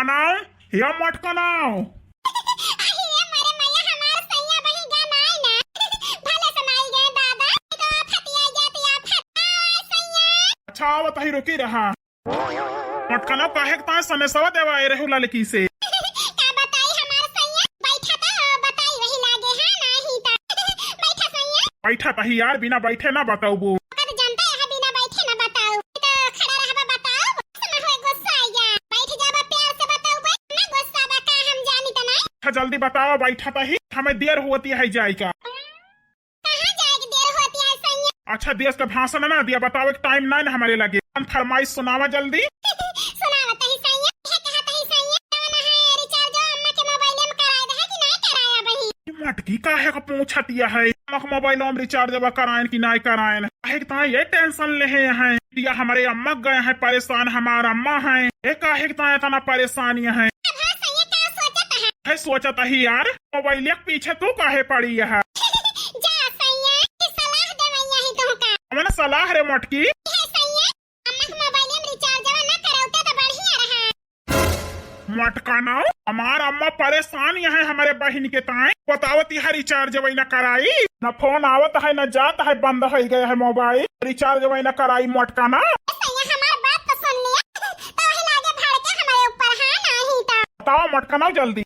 मटकनाओ या मटकनाओ अच्छा आवत ही रुकी रहा मटकनाओ काहे के ताए सने सवा देवा ए रहू लड़की से बैठा तही यार बिना बैठे ना बताऊ जल्दी बताओ बैठा तही हमें देर होती है जाए का अच्छा देश का भाषण ना दिया बताओ टाइम नहीं ना हमारे लगे फरमाइश सुनावा जल्दी मटकी काहे का पूछा दिया है मोबाइल में रिचार्ज करायन की नहीं करायन काहे ये टेंशन ले हैं दिया हमारे अम्मा गए हैं परेशान हमारा अम्मा है ये काहे इतना परेशानियां है सोचा ही यार मोबाइल के पीछे तू काहे पड़ी है मैंने सलाह रे मटकी मटकाना हमारा अम्मा परेशान है हमारे बहन के ताए बतावत है रिचार्ज वही न कराई न फोन आवत है न जाता है बंद हो गया है मोबाइल रिचार्ज वही न कराई मटकाना बताओ मटकाना जल्दी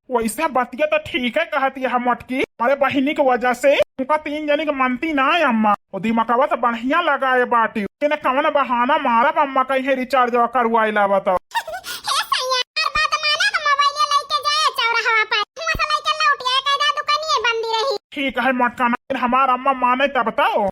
वैसे बतिया तो ठीक है कहती है मटकी हमारे बहिनी की वजह से उनका 3 जनी की मनती ना है अम्मा वो दिमागवा तो बढ़िया लगा है बाटी कौन बहाना मारा अम्मा कहीं रिचार्ज करवाई ला बताओ ठीक है मटकाना हमारा अम्मा माने तब बताओ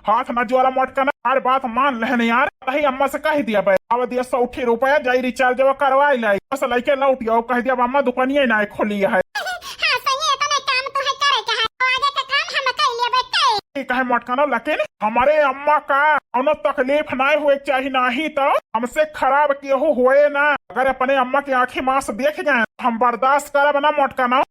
हाथ न जोरा मटकाना हर बात मान लेने यार तही अम्मा से कह दिया भाई अब दिया 160 रुपया जाई रिचार्ज करवाई लाई बस लइके लौट आओ कह दिया अम्मा दुकानिया ना खोली है ठीक है मटकाना लेकिन हमारे अम्मा का कौनो तकलीफ नहीं हुए चाहिए नहीं तो हमसे खराब केहू हुए ना अगर अपने अम्मा की आंखें मांस देख जाए हम बर्दाश्त करब ना मटकाना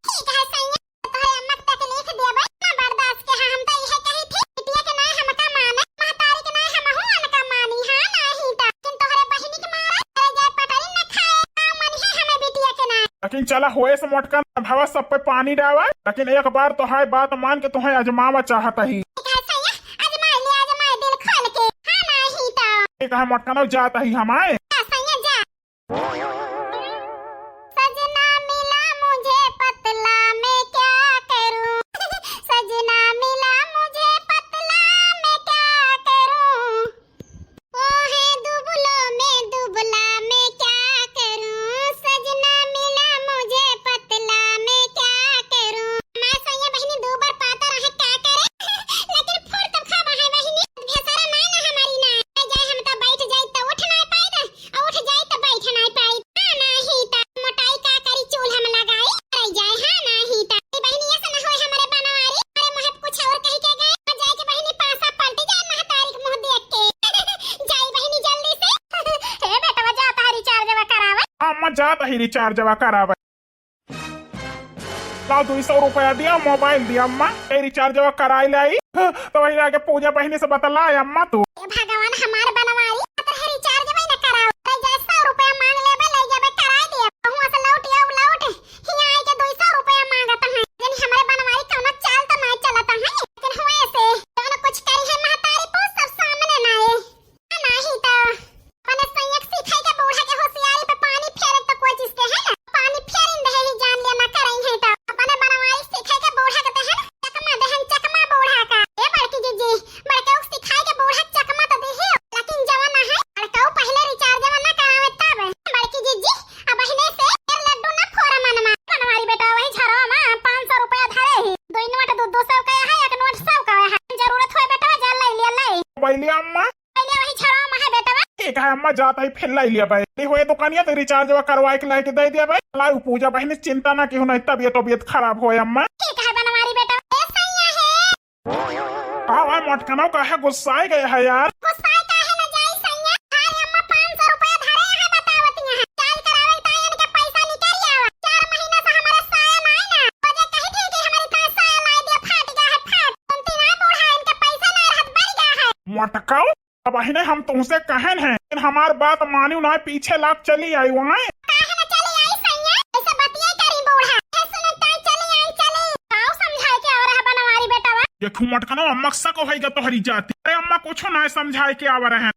लेकिन चला हुए से मोटका भवा सब पे पानी डावा लेकिन एक बार तो है बात मान के तुम्हें अजमावा चाहता ही ठीक है मोटका ना जाता ही हमारे जाता ही रिचार्ज करावे 200 रुपया दिया मोबाइल दिया अम्मा रिचार्ज कराई लाई तो वही आगे पूजा बहनी से बतला अम्मा तू भगवान हमारे बनवाई रिचार्ज वही न कराओ 100 रुपया मांग लेबे ले जाबे कराई दे हुआ से लौट हिया आई के 200 रुपया मांगता है यानी हमारे बनवाई कौन चाल तो नहीं चलता है लेकिन हुए से कौन कुछ करी है महतारी पो सब सामने ना है नहीं तो कने संयक सिखाई के बूढ़ा के होशियारी पे पानी फेरे तो कोई चीज के है ना पानी फेरिन रहे ही जान लेना करई है तो अपने बनवाई सिखाई के बूढ़ा के है चकमा दहन चकमा बूढ़ा का ए बड़की जीजी बड़के सिखाई के बूढ़ा चकमा तो दे लेकिन जवाना है बड़का पहले रिचार्ज ना करावे तब बड़की जीजी अब बहने से लड्डू ना फोरा मनमा बनवारी बेटा वही झरो में 500 रुपया धरे ही दो नोट 200 का है एक नोट 100 का है जरूरत होय बेटा जा ले ले ले बैली अम्मा अम्मा जाता ही फिर लाई लिया भाई हुए दुकानिया तो रिचार्ज करवाए के लाके दे दिया भाई लाई पूजा बहन चिंता ना की नहीं तबियत खराब हो अम्मा हाँ मोटकनौ का है गुस्सा गए है यार मोटकाओ अब अहिने हम तुमसे कहन हैं लेकिन हमार बात मानी ना पीछे लाभ चली आई वहाँ देखू मटकनो अम्मा शक होगा तो हरी जाती अरे अम्मा कुछ ना समझाए के आवा रहे